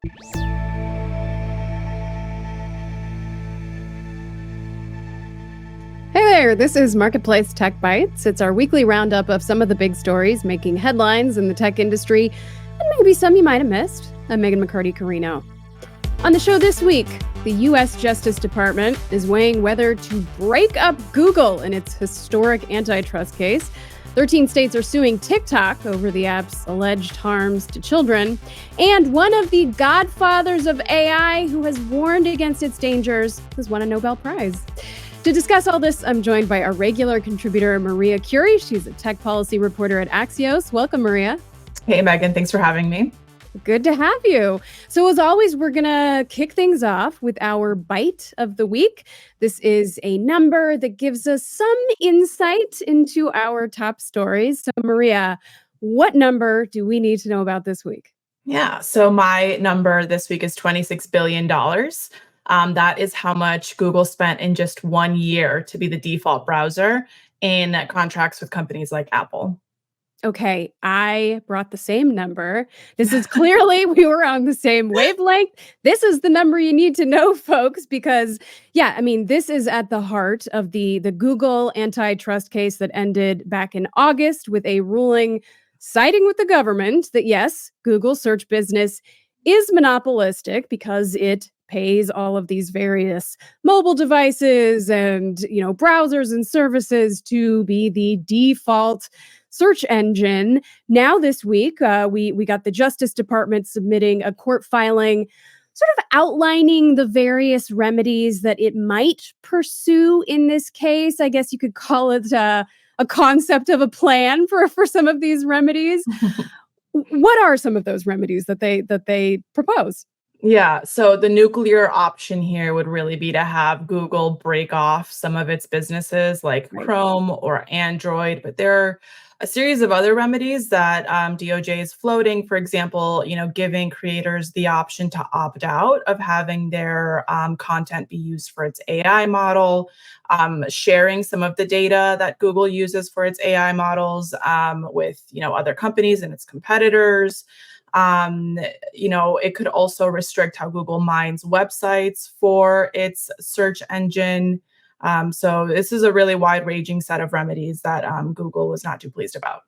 Hey there, this is Marketplace Tech Bytes. It's our weekly roundup of some of the big stories making headlines in the tech industry, and maybe some you might have missed. I'm Meghan McCarty, Carino. On the show this week, the U.S. Justice Department is weighing whether to break up Google in its historic antitrust case. 13 states are suing TikTok over the app's alleged harms to children. And one of the godfathers of AI who has warned against its dangers has won a Nobel Prize. To discuss all this, I'm joined by our regular contributor, Maria Curi. She's a tech policy reporter at Axios. Welcome, Maria. Hey, Meghan. Thanks for having me. Good to have you. So as always, we're going to kick things off with our bite of the week. This is a number that gives us some insight into our top stories. So Maria, what number do we need to know about this week? Yeah, so my number this week is $26 billion. That is how much Google spent in just 1 year to be the default browser in contracts with companies like Apple. Okay, I brought the same number. This is clearly we were on the same wavelength. This is the number you need to know, folks, because, this is at the heart of the Google antitrust case that ended back in August with a ruling siding with the government that, yes, Google's search business is monopolistic because it pays all of these various mobile devices and, browsers and services to be the default search engine. Now this week, we got the Justice Department submitting a court filing sort of outlining the various remedies that it might pursue in this case. I guess you could call it a concept of a plan for some of these remedies. What are some of those remedies that they propose? Yeah, so the nuclear option here would really be to have Google break off some of its businesses like Right. Chrome or Android, but there are a series of other remedies that DOJ is floating. For example, giving creators the option to opt out of having their content be used for its AI model, sharing some of the data that Google uses for its AI models with other companies and its competitors. It could also restrict how Google mines websites for its search engine. So this is a really wide-ranging set of remedies that Google was not too pleased about.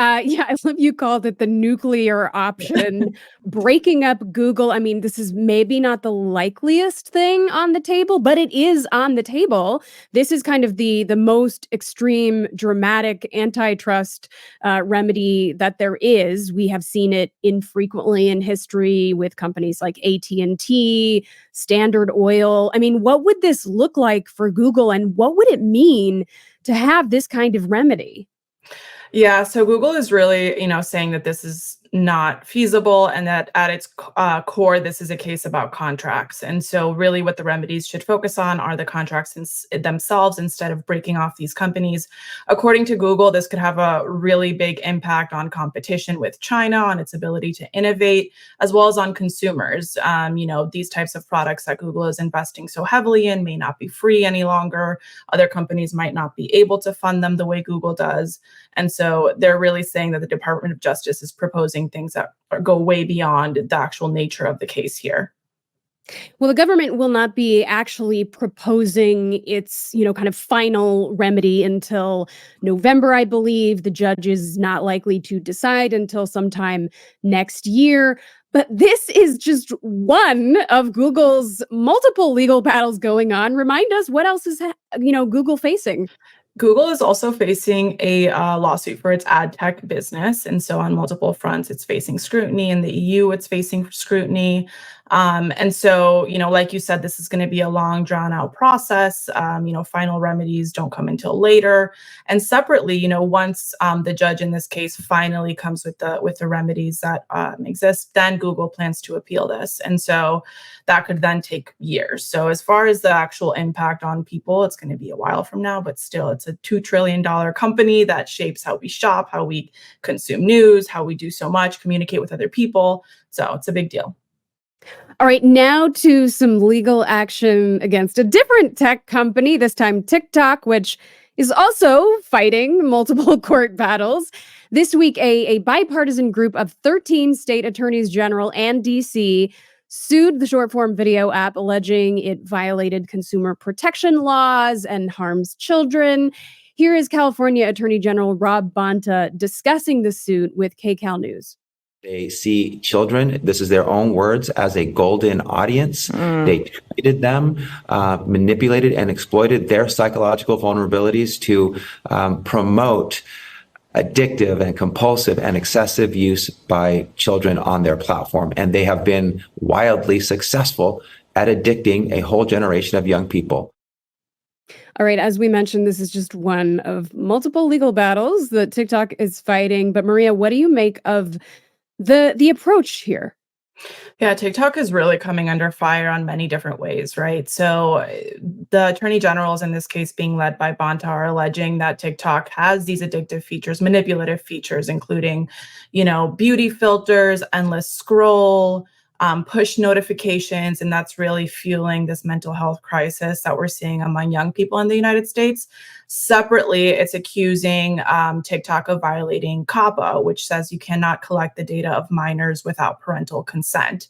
I love you called it the nuclear option, breaking up Google. This is maybe not the likeliest thing on the table, but it is on the table. This is kind of the most extreme, dramatic antitrust remedy that there is. We have seen it infrequently in history with companies like AT&T, Standard Oil. What would this look like for Google, and what would it mean to have this kind of remedy? Yeah, so Google is really, saying that this is not feasible and that at its core, this is a case about contracts. And so really what the remedies should focus on are the contracts themselves instead of breaking off these companies. According to Google, this could have a really big impact on competition with China, on its ability to innovate, as well as on consumers. These types of products that Google is investing so heavily in may not be free any longer. Other companies might not be able to fund them the way Google does. And so they're really saying that the Department of Justice is proposing things that go way beyond the actual nature of the case here. Well, the government will not be actually proposing its, kind of final remedy until November, I believe. The judge is not likely to decide until sometime next year. But this is just one of Google's multiple legal battles going on. Remind us, what else is, Google facing? Google is also facing a lawsuit for its ad tech business. And so on multiple fronts, it's facing scrutiny. In the EU, it's facing scrutiny. And so, like you said, this is going to be a long, drawn out process. Final remedies don't come until later. And separately, once the judge in this case finally comes with the remedies that exist, then Google plans to appeal this. And so that could then take years. So as far as the actual impact on people, it's going to be a while from now, but still, it's a $2 trillion company that shapes how we shop, how we consume news, how we do so much, communicate with other people. So it's a big deal. All right, now to some legal action against a different tech company, this time TikTok, which is also fighting multiple court battles. This week, a bipartisan group of 13 state attorneys general and DC sued the short form video app, alleging it violated consumer protection laws and harms children. Here is California Attorney General Rob Bonta discussing the suit with KCAL News. They see children, this is their own words, as a golden audience. They treated them, manipulated and exploited their psychological vulnerabilities to promote addictive and compulsive and excessive use by children on their platform. And they have been wildly successful at addicting a whole generation of young people. All right, as we mentioned, this is just one of multiple legal battles that TikTok is fighting. But Maria, what do you make of the approach here? Yeah, TikTok is really coming under fire on many different ways, right? So the attorney generals in this case being led by Bonta are alleging that TikTok has these addictive features, manipulative features, including, beauty filters, endless scroll, push notifications, and that's really fueling this mental health crisis that we're seeing among young people in the United States. Separately, it's accusing TikTok of violating COPPA, which says you cannot collect the data of minors without parental consent.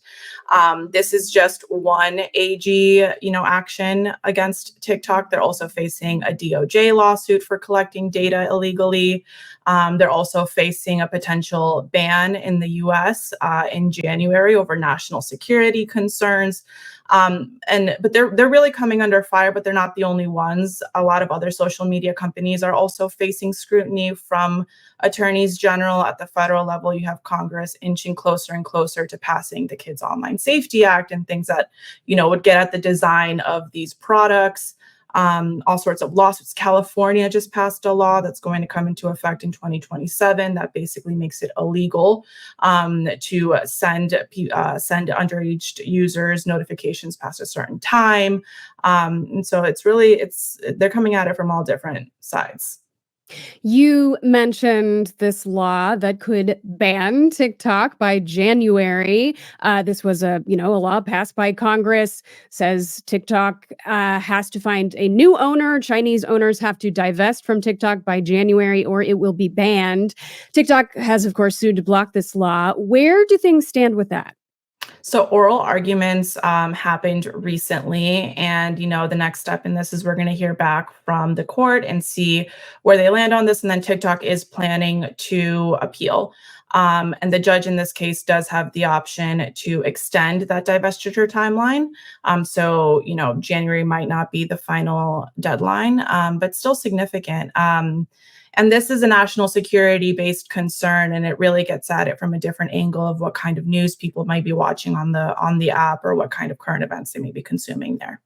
This is just one AG, action against TikTok. They're also facing a DOJ lawsuit for collecting data illegally. They're also facing a potential ban in the U.S. In January over national security concerns. But they're really coming under fire, but they're not the only ones. A lot of other social media companies are also facing scrutiny from attorneys general at the federal level. You have Congress inching closer and closer to passing the Kids Online Safety Act and things that, would get at the design of these products. All sorts of lawsuits. California just passed a law that's going to come into effect in 2027 that basically makes it illegal to send underage users notifications past a certain time. And so they're coming at it from all different sides. You mentioned this law that could ban TikTok by January. This was a law passed by Congress, says TikTok has to find a new owner. Chinese owners have to divest from TikTok by January or it will be banned. TikTok has, of course, sued to block this law. Where do things stand with that? So oral arguments happened recently, and the next step in this is we're going to hear back from the court and see where they land on this. And then TikTok is planning to appeal. And the judge in this case does have the option to extend that divestiture timeline. So January might not be the final deadline, but still significant. And this is a national security-based concern, and it really gets at it from a different angle of what kind of news people might be watching on the app or what kind of current events they may be consuming there.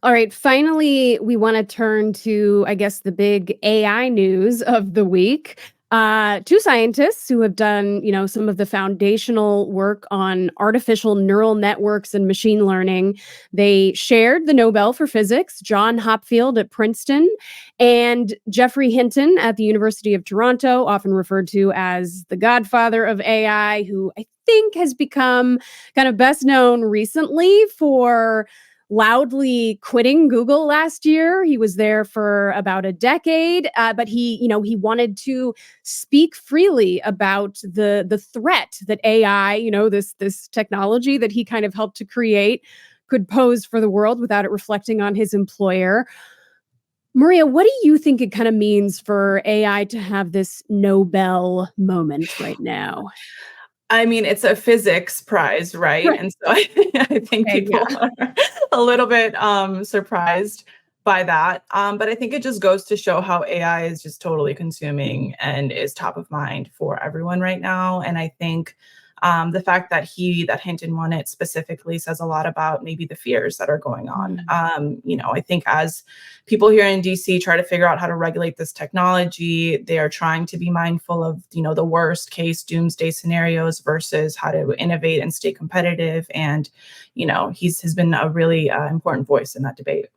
All right, finally, we want to turn to, I guess, the big AI news of the week. Two scientists who have done, some of the foundational work on artificial neural networks and machine learning. They shared the Nobel for Physics, John Hopfield at Princeton and Geoffrey Hinton at the University of Toronto, often referred to as the Godfather of AI, who I think has become kind of best known recently for loudly quitting Google last year. He was there for about a decade, but he wanted to speak freely about the threat that AI, this technology that he kind of helped to create, could pose for the world without it reflecting on his employer. Maria, what do you think it kind of means for AI to have this Nobel moment right now? I mean, it's a physics prize, right? Right. And so I think Okay, people yeah. are a little bit surprised by that. But I think it just goes to show how AI is just totally consuming and is top of mind for everyone right now. And I think the fact that Hinton won it specifically says a lot about maybe the fears that are going on. I think as people here in DC try to figure out how to regulate this technology, they are trying to be mindful of, the worst case doomsday scenarios versus how to innovate and stay competitive. And, he's been a really important voice in that debate.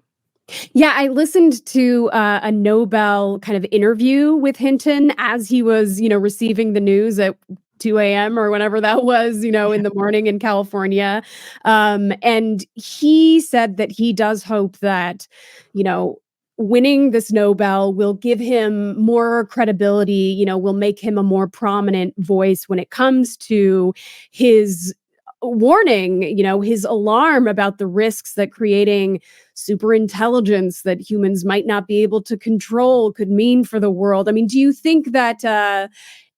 Yeah, I listened to a Nobel kind of interview with Hinton as he was, receiving the news at 2 a.m. or whenever that was, in the morning in California. And he said that he does hope that, you know, winning this Nobel will give him more credibility, will make him a more prominent voice when it comes to his warning, his alarm about the risks that creating super intelligence that humans might not be able to control could mean for the world. I mean, do you think that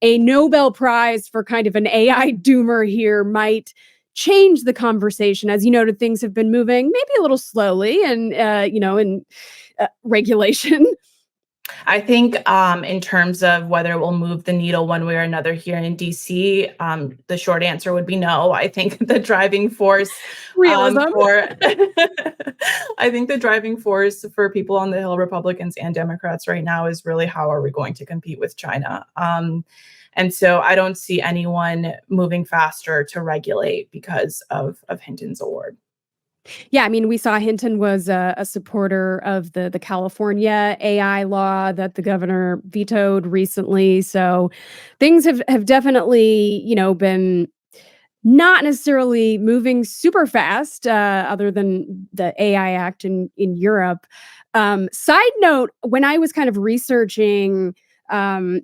a Nobel Prize for kind of an AI doomer here might change the conversation? As you noted, things have been moving maybe a little slowly and, in regulation. I think in terms of whether it will move the needle one way or another here in DC, the short answer would be no. I think the driving force Realism. for I think the driving force for people on the Hill, Republicans and Democrats right now, is really how are we going to compete with China? And so I don't see anyone moving faster to regulate because of Hinton's award. Yeah, I mean, we saw Hinton was a supporter of the California AI law that the governor vetoed recently. So things have definitely, been not necessarily moving super fast, other than the AI Act in Europe. Side note, when I was kind of researching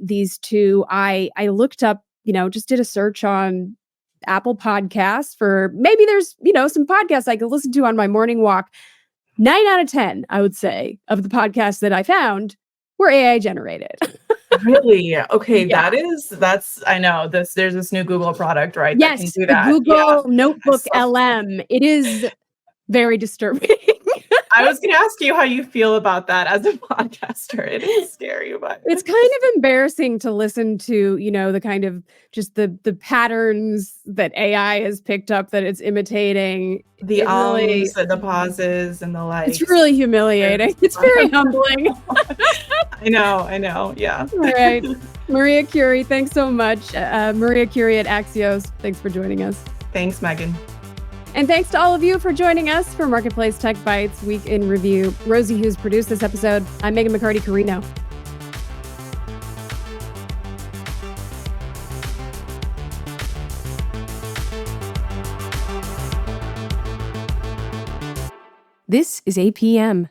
these two, I looked up, just did a search on Apple Podcasts for maybe there's, some podcasts I could listen to on my morning walk. 9 out of 10, I would say, of the podcasts that I found were AI generated. Really? Okay, Yeah. that's I know there's this new Google product, right? That can Yes, do the that. Yeah. Google Notebook So LM. It is very disturbing. I was gonna ask you how you feel about that as a podcaster. It is scary, but It's kind of embarrassing to listen to, the kind of just the patterns that AI has picked up that it's imitating. the It really the pauses and the It's likes. really humiliating. It's very humbling. I know. Yeah. All right. Maria Curi, thanks so much. Maria Curi at Axios, thanks for joining us. Thanks, Meghan. And thanks to all of you for joining us for Marketplace Tech Bytes Week in Review. Rosie Hughes produced this episode. I'm Meghan McCarty Carino. This is APM.